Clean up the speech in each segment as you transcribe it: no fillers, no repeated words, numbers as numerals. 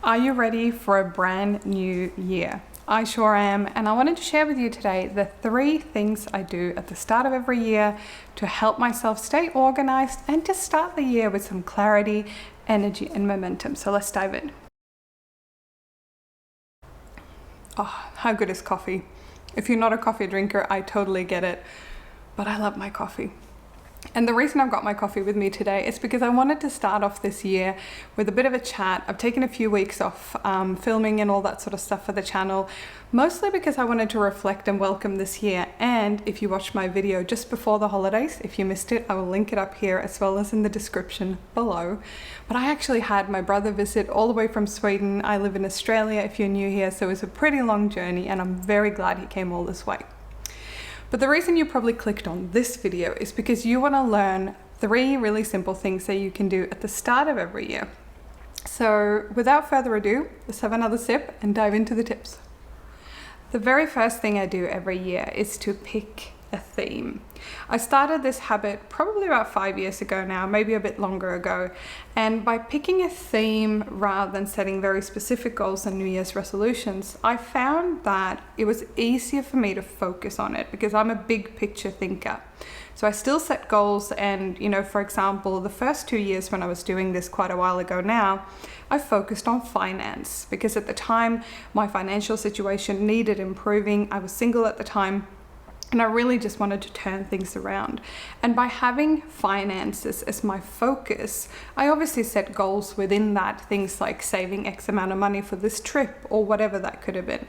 Are you ready for a brand new year? I sure am, and I wanted to share with you today the 3 things I do at the start of every year to help myself stay organized and to start the year with some clarity, energy, and momentum. So let's dive in. Oh, how good is coffee? If you're not a coffee drinker, I totally get it, but I love my coffee. And the reason I've got my coffee with me today is because I wanted to start off this year with a bit of a chat. I've taken a few weeks off filming and all that sort of stuff for the channel, mostly because I wanted to reflect and welcome this year. And if you watched my video just before the holidays, if you missed it, I will link it up here as well as in the description below. But I actually had my brother visit all the way from Sweden. I live in Australia if you're new here, so it was a pretty long journey and I'm very glad he came all this way. But the reason you probably clicked on this video is because you want to learn 3 really simple things that you can do at the start of every year. So without further ado, let's have another sip and dive into the tips. The very first thing I do every year is to pick a theme. I started this habit probably about 5 years ago now, maybe a bit longer ago. And by picking a theme rather than setting very specific goals and New Year's resolutions, I found that it was easier for me to focus on it because I'm a big picture thinker. So I still set goals and, for example, the first 2 years when I was doing this quite a while ago now, I focused on finance because at the time my financial situation needed improving. I was single at the time. And I really just wanted to turn things around. And by having finances as my focus, I obviously set goals within that, things like saving X amount of money for this trip or whatever that could have been.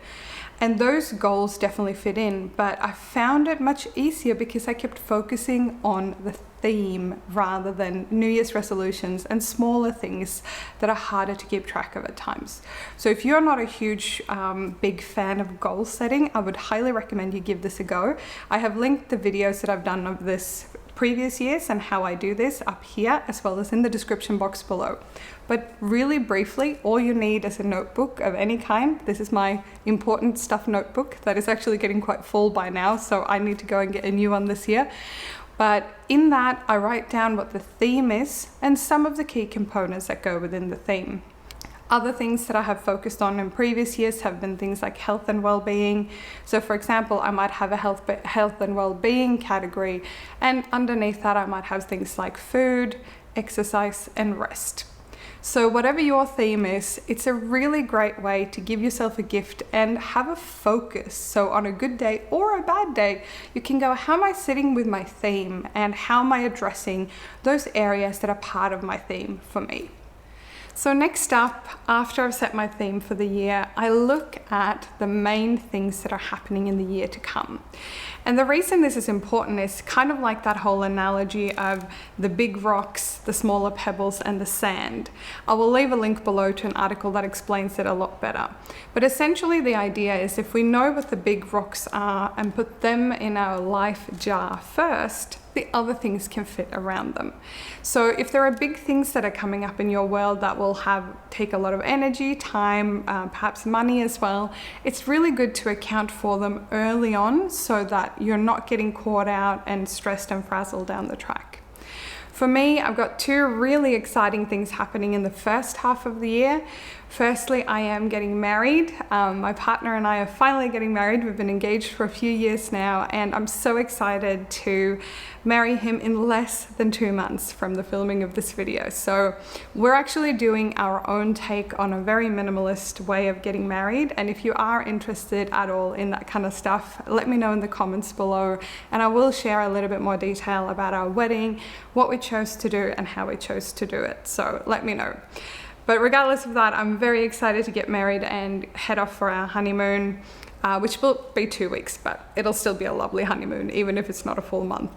And those goals definitely fit in, but I found it much easier because I kept focusing on the theme rather than New Year's resolutions and smaller things that are harder to keep track of at times. So if you're not a huge, big fan of goal setting, I would highly recommend you give this a go. I have linked the videos that I've done of this previous years and how I do this up here as well as in the description box below. But really briefly, all you need is a notebook of any kind. This is my important stuff notebook that is actually getting quite full by now, so I need to go and get a new one this year. But in that, I write down what the theme is and some of the key components that go within the theme. Other things that I have focused on in previous years have been things like health and well-being. So for example, I might have a health and well-being category, and underneath that I might have things like food, exercise, and rest. So whatever your theme is, it's a really great way to give yourself a gift and have a focus. So on a good day or a bad day, you can go, how am I sitting with my theme and how am I addressing those areas that are part of my theme for me? So next up, after I've set my theme for the year, I look at the main things that are happening in the year to come. And the reason this is important is kind of like that whole analogy of the big rocks, the smaller pebbles, and the sand. I will leave a link below to an article that explains it a lot better. But essentially the idea is if we know what the big rocks are and put them in our life jar first, the other things can fit around them. So if there are big things that are coming up in your world that will take a lot of energy, time, perhaps money as well, it's really good to account for them early on so that you're not getting caught out and stressed and frazzled down the track. For me, I've got 2 really exciting things happening in the first half of the year. Firstly, I am getting married. My partner and I are finally getting married. We've been engaged for a few years now, and I'm so excited to marry him in less than 2 months from the filming of this video. So we're actually doing our own take on a very minimalist way of getting married. And if you are interested at all in that kind of stuff, let me know in the comments below, and I will share a little bit more detail about our wedding, what we chose to do, and how we chose to do it. So let me know. But regardless of that, I'm very excited to get married and head off for our honeymoon, which will be 2 weeks, but it'll still be a lovely honeymoon, even if it's not a full month.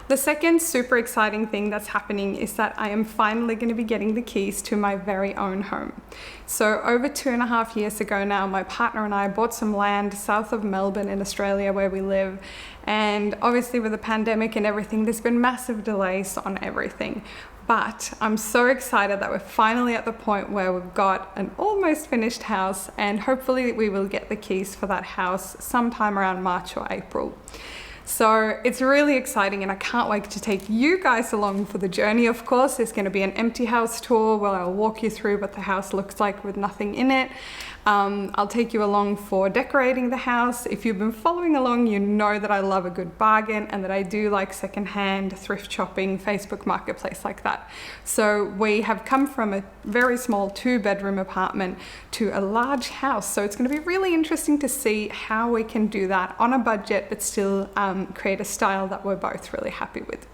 The second super exciting thing that's happening is that I am finally going to be getting the keys to my very own home. So over 2.5 years ago now, my partner and I bought some land south of Melbourne in Australia where we live. And obviously with the pandemic and everything, there's been massive delays on everything. But I'm so excited that we're finally at the point where we've got an almost finished house, and hopefully we will get the keys for that house sometime around March or April. So it's really exciting, and I can't wait to take you guys along for the journey. Of course, there's going to be an empty house tour where I'll walk you through what the house looks like with nothing in it. I'll take you along for decorating the house. If you've been following along, you know that I love a good bargain and that I do like secondhand, thrift shopping, Facebook Marketplace like that. So we have come from a very small 2-bedroom apartment to a large house. So it's going to be really interesting to see how we can do that on a budget, but still create a style that we're both really happy with.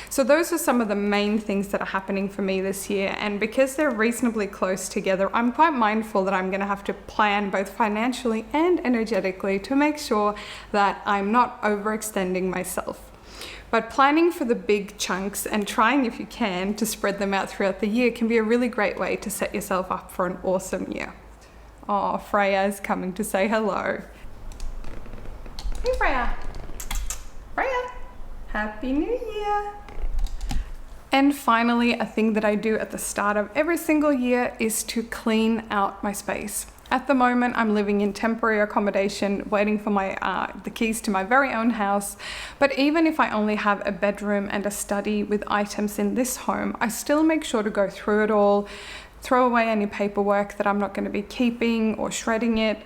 So those are some of the main things that are happening for me this year, and because they're reasonably close together, I'm quite mindful that I'm going to have to plan both financially and energetically to make sure that I'm not overextending myself. But planning for the big chunks and trying, if you can, to spread them out throughout the year can be a really great way to set yourself up for an awesome year. Oh, Freya is coming to say hello. Hey Freya. Freya. Happy New Year. And finally, a thing that I do at the start of every single year is to clean out my space. At the moment, I'm living in temporary accommodation, waiting for the keys to my very own house. But even if I only have a bedroom and a study with items in this home, I still make sure to go through it all, throw away any paperwork that I'm not going to be keeping or shredding it,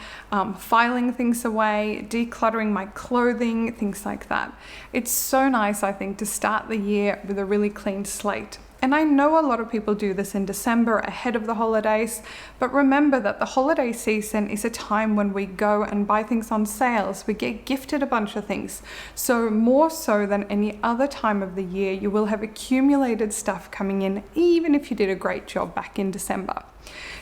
filing things away, decluttering my clothing, things like that. It's so nice, I think, to start the year with a really clean slate. And I know a lot of people do this in December ahead of the holidays, but remember that the holiday season is a time when we go and buy things on sales. We get gifted a bunch of things. So more so than any other time of the year, you will have accumulated stuff coming in, even if you did a great job back in December.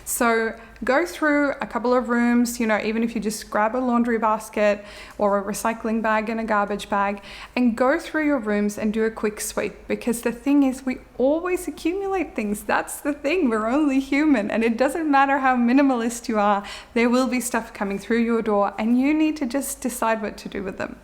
So go through a couple of rooms, even if you just grab a laundry basket or a recycling bag and a garbage bag, and go through your rooms and do a quick sweep, because the thing is, we always accumulate things. That's the thing, we're only human, and it doesn't matter how minimalist you are, there will be stuff coming through your door and you need to just decide what to do with them.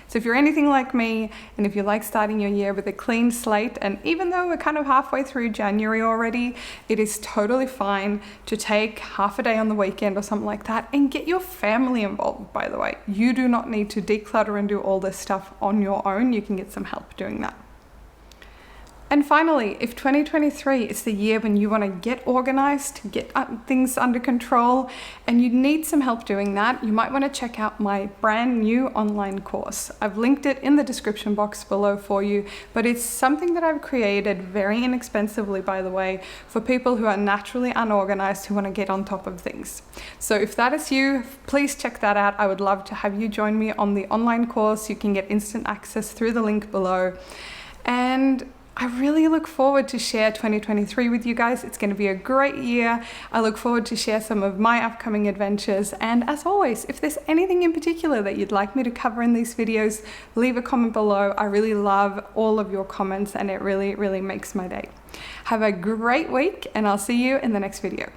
So if you're anything like me, and if you like starting your year with a clean slate, and even though we're kind of halfway through January already, it is totally fine to take half a day on the weekend or something like that and get your family involved, by the way. You do not need to declutter and do all this stuff on your own. You can get some help doing that. And finally, if 2023 is the year when you want to get organized, get things under control, and you need some help doing that, you might want to check out my brand new online course. I've linked it in the description box below for you, but it's something that I've created very inexpensively, by the way, for people who are naturally unorganized, who want to get on top of things. So if that is you, please check that out. I would love to have you join me on the online course. You can get instant access through the link below. And I really look forward to share 2023 with you guys. It's going to be a great year. I look forward to share some of my upcoming adventures. And as always, if there's anything in particular that you'd like me to cover in these videos, leave a comment below. I really love all of your comments, and it really, really makes my day. Have a great week, and I'll see you in the next video.